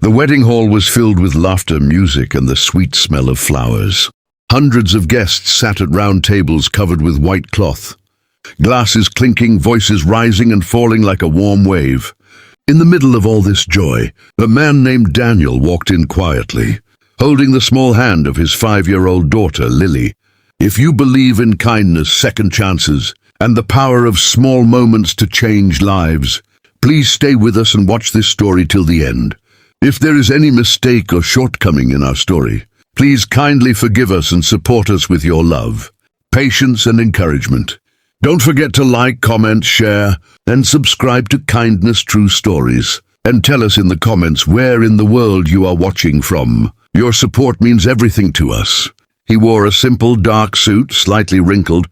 The wedding hall was filled with laughter, music, and the sweet smell of flowers. Hundreds of guests sat at round tables covered with white cloth. Glasses clinking, voices rising and falling like a warm wave. In the middle of all this joy, a man named Daniel walked in quietly, holding the small hand of his 5-year-old daughter, Lily. If you believe in kindness, second chances, and the power of small moments to change lives, please stay with us and watch this story till the end. If there is any mistake or shortcoming in our story, please kindly forgive us and support us with your love, patience, and encouragement. Don't forget to like, comment, share, and subscribe to Kindness True Stories. And tell us in the comments where in the world you are watching from. Your support means everything to us. He wore a simple dark suit, slightly wrinkled,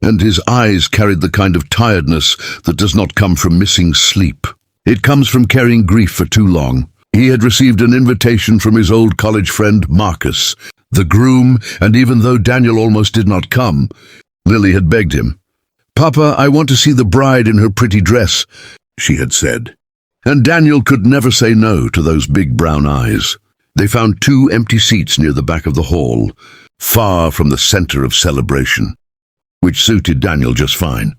and his eyes carried the kind of tiredness that does not come from missing sleep. It comes from carrying grief for too long. He had received an invitation from his old college friend Marcus, the groom, and even though Daniel almost did not come, Lily had begged him. "Papa, I want to see the bride in her pretty dress," she had said. And Daniel could never say no to those big brown eyes. They found 2 empty seats near the back of the hall, far from the center of celebration, which suited Daniel just fine.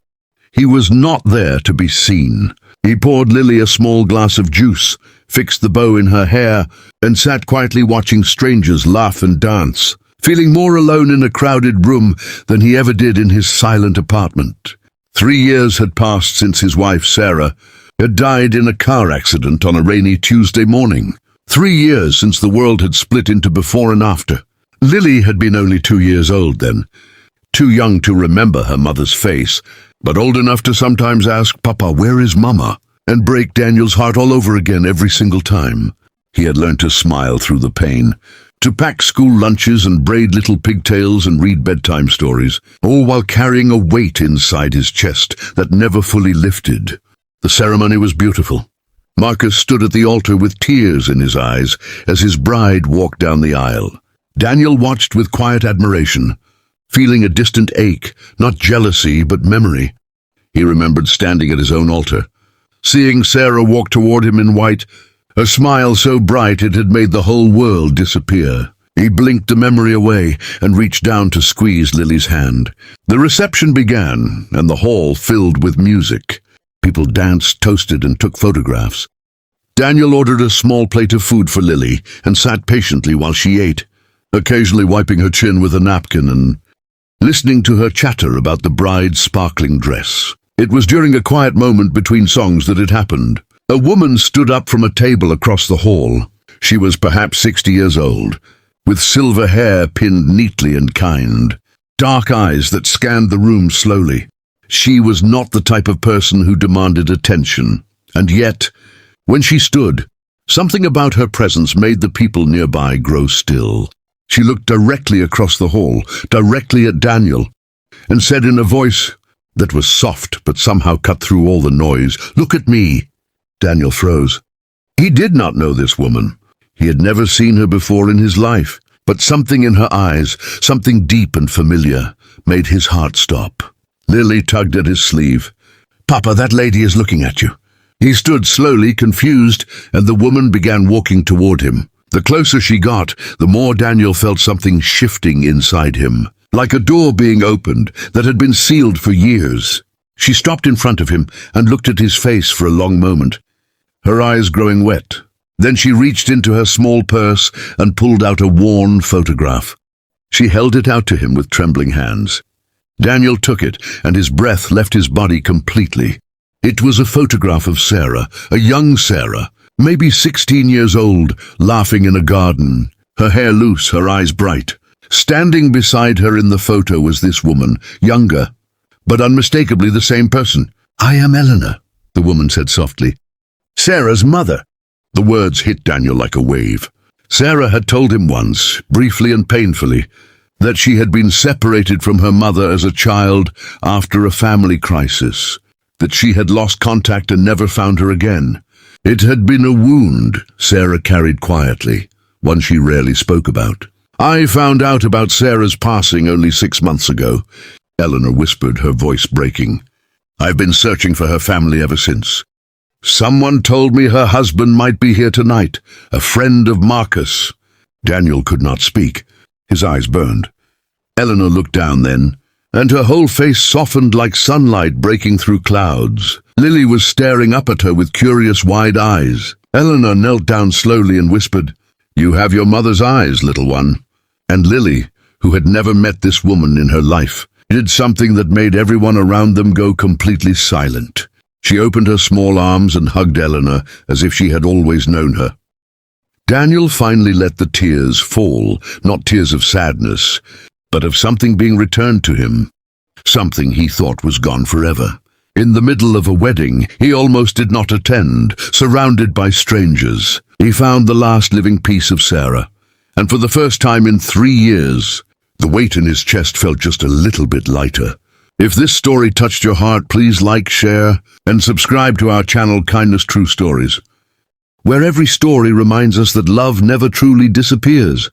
He was not there to be seen. He poured Lily a small glass of juice, fixed the bow in her hair, and sat quietly watching strangers laugh and dance, feeling more alone in a crowded room than he ever did in his silent apartment. 3 years had passed since his wife, Sarah, had died in a car accident on a rainy Tuesday morning. 3 years since the world had split into before and after. Lily had been only 2 years old then, too young to remember her mother's face, but old enough to sometimes ask, "Papa, where is Mama?" and break Daniel's heart all over again every single time. He had learned to smile through the pain, to pack school lunches and braid little pigtails and read bedtime stories, all while carrying a weight inside his chest that never fully lifted. The ceremony was beautiful. Marcus stood at the altar with tears in his eyes as his bride walked down the aisle. Daniel watched with quiet admiration, feeling a distant ache, not jealousy but memory. He remembered standing at his own altar, seeing Sarah walk toward him in white, a smile so bright it had made the whole world disappear. He blinked the memory away and reached down to squeeze Lily's hand. The reception began, and the hall filled with music. People danced, toasted, and took photographs. Daniel ordered a small plate of food for Lily and sat patiently while she ate, occasionally wiping her chin with a napkin and listening to her chatter about the bride's sparkling dress. It was during a quiet moment between songs that it happened. A woman stood up from a table across the hall. She was perhaps 60 years old, with silver hair pinned neatly and kind, dark eyes that scanned the room slowly. She was not the type of person who demanded attention, and yet, when she stood, something about her presence made the people nearby grow still. She looked directly across the hall, directly at Daniel, and said in a voice that was soft but somehow cut through all the noise, "Look at me." Daniel froze. He did not know this woman. He had never seen her before in his life, but something in her eyes, something deep and familiar, made his heart stop. Lily tugged at his sleeve. "Papa, that lady is looking at you." He stood slowly, confused, and the woman began walking toward him. The closer she got, the more Daniel felt something shifting inside him, like a door being opened that had been sealed for years. She stopped in front of him and looked at his face for a long moment, her eyes growing wet. Then she reached into her small purse and pulled out a worn photograph. She held it out to him with trembling hands. Daniel took it, and his breath left his body completely. It was a photograph of Sarah, a young Sarah, maybe 16 years old, laughing in a garden, her hair loose, her eyes bright. Standing beside her in the photo was this woman, younger, but unmistakably the same person. "I am Eleanor," the woman said softly. "Sarah's mother." The words hit Daniel like a wave. Sarah had told him once, briefly and painfully, that she had been separated from her mother as a child after a family crisis, that she had lost contact and never found her again. It had been a wound Sarah carried quietly, one she rarely spoke about. "I found out about Sarah's passing only 6 months ago," Eleanor whispered, her voice breaking. "I've been searching for her family ever since. Someone told me her husband might be here tonight, a friend of Marcus. Daniel could not speak. His eyes burned. Eleanor looked down then, and her whole face softened like sunlight breaking through clouds. Lily was staring up at her with curious wide eyes. Eleanor knelt down slowly and whispered, "You have your mother's eyes, little one." And Lily, who had never met this woman in her life, did something that made everyone around them go completely silent. She opened her small arms and hugged Eleanor as if she had always known her. Daniel finally let the tears fall, not tears of sadness, but of something being returned to him, something he thought was gone forever. In the middle of a wedding he almost did not attend, surrounded by strangers, he found the last living piece of Sarah, and for the first time in 3 years, the weight in his chest felt just a little bit lighter. If this story touched your heart, please like, share, and subscribe to our channel Kindness True Stories, where every story reminds us that love never truly disappears.